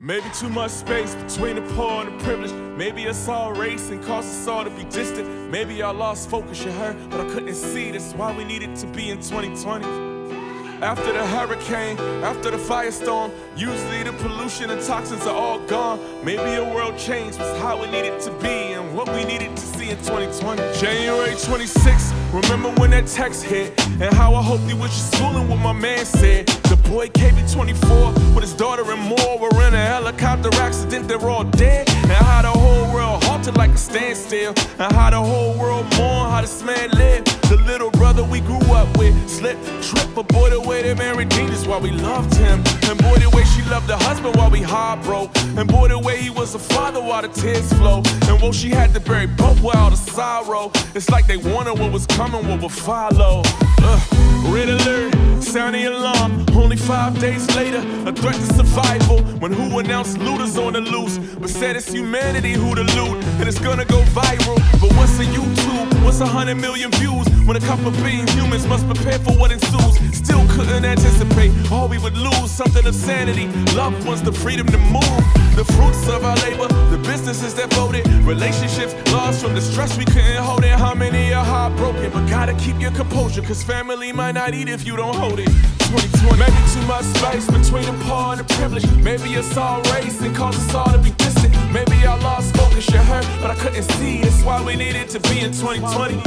Maybe too much space between the poor and the privileged. Maybe it's all race and caused us all to be distant. Maybe I lost focus, you heard, but I couldn't see. That's why we needed to be in 2020. After the hurricane, after the firestorm, usually the pollution and toxins are all gone. Maybe a world change was how it needed to be and what we needed to see in 2020. January 26th, remember when that text hit and how I hoped he was just fooling what my man said. The boy KB24 with his daughter and more were in a helicopter accident, they're all dead. And how the whole world halted like a standstill. And how the whole world mourned how this man lived. The little brother we grew up with slipped, tripped, but boy the way that man redeemed us while we loved him. And boy the way she loved her husband while we heartbroke. And boy the way he was a father while the tears flow. And whoa, she had to bury both with all the sorrow. It's like they wanted what was coming, what would follow. Red alert, sound the alarm. Only 5 days later, a threat to survival. When who announced looters on the loose, but said it's humanity who to loot, and it's gonna go viral. But what's a YouTube? What's 100 million views? When a couple billion humans must prepare for what ensues. Still couldn't anticipate all we would lose. Something of sanity, loved ones, the freedom to move. The fruits of our labor, the businesses that voted. Relationships lost from the stress we couldn't hold it. How many are heartbroken? But gotta keep your composure, cause family might not eat if you don't hold it. 2020, maybe too much space between the poor and the privileged. Maybe it's all race and caused us all to be distant. Maybe I lost focus, you heard, but I couldn't see. That's why we needed to be in 2020.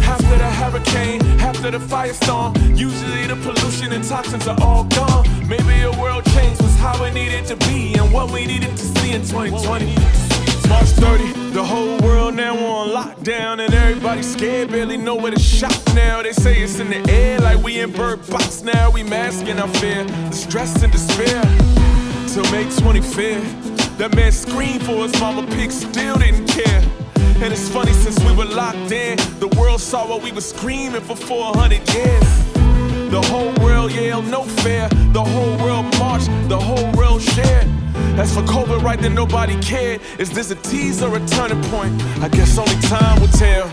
After the hurricane, after the firestorm, usually the pollution and toxins are all gone. Maybe a world change was how it needed to be and what we needed to see in 2020. March 30, the whole world now on lockdown and everybody's scared, barely know where to shop now. They say it's in the air like we in Bird Box now. We masking our fear, the stress and despair. Till May 25th, that man screamed for his mama pig, still didn't care. And it's funny, since we were locked in, the world saw what we were screaming for 400 years. The whole world yelled no fair, the whole world marched, the whole world shared. As for COVID, right then nobody cared. Is this a tease or a turning point? I guess only time will tell.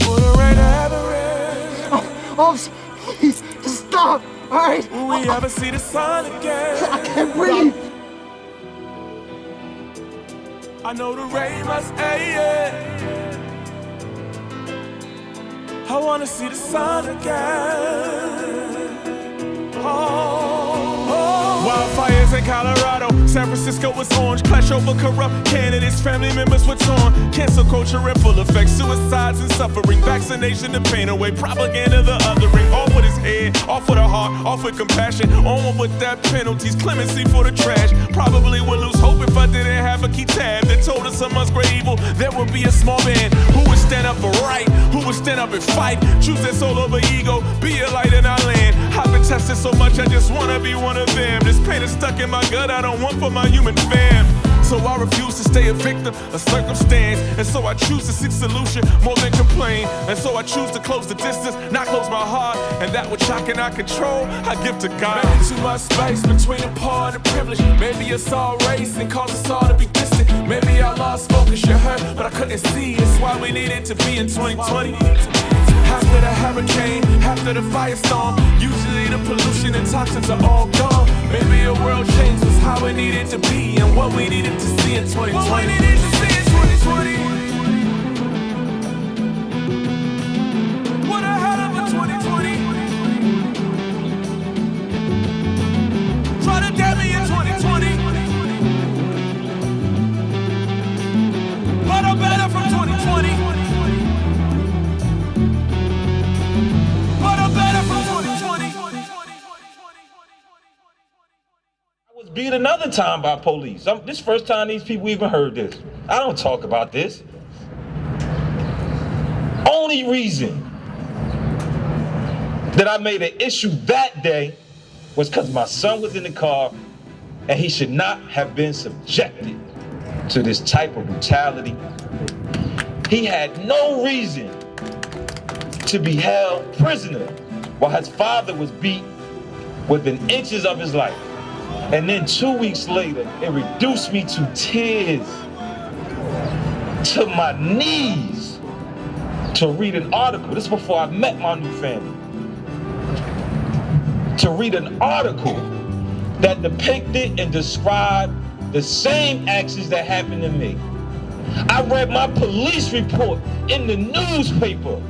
What a rate to have a Officer, please, just stop, all right? Will we ever see the sun again? I can't breathe. I know the rain must end. I wanna see the sun again. Wildfires in Colorado, San Francisco was orange. Clash over corrupt candidates, family members were torn. Cancel culture in full effect, suicides and suffering. Vaccination to pain away, propaganda the othering. Off with his head, off with the heart, off with compassion. On with that penalties, clemency for the trash. Probably would lose hope if I didn't have a key tab that told us amongst great evil there would be a small man who would stand up for right, who would stand up and fight. Choose that soul over ego, be a light in our land. I've been tested so much, I just wanna be one of them. This pain is stuck in my gut, I don't want for my human fam. So I refuse to stay a victim of circumstance. And so I choose to seek solution more than complain. And so I choose to close the distance, not close my heart. And that which I cannot control, I give to God. Maybe too much space between the poor and the privileged. Maybe it's all race and caused us all to be distant. Maybe I lost focus, you heard, but I couldn't see. It's why we needed to be in 2020. After the hurricane, after the firestorm, usually the pollution and toxins are all gone. Maybe a world change was how it needed to be and what we needed to see in 2020. What we needed to see in 2020. What a hell of a 2020. Try to damn me in 2020. But I'm better from 2020. I was beat another time by police. This first time these people even heard this. I don't talk about this. Only reason that I made an issue that day was because my son was in the car and he should not have been subjected to this type of brutality. He had no reason to be held prisoner while his father was beat within inches of his life. And then 2 weeks later, it reduced me to tears, to my knees, to read an article. This is before I met my new family. to read an article that depicted and described the same actions that happened to me. I read my police report in the newspaper.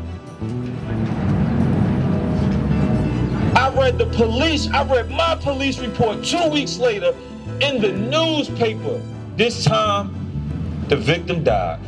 I read my police report 2 weeks later in the newspaper. This time, the victim died.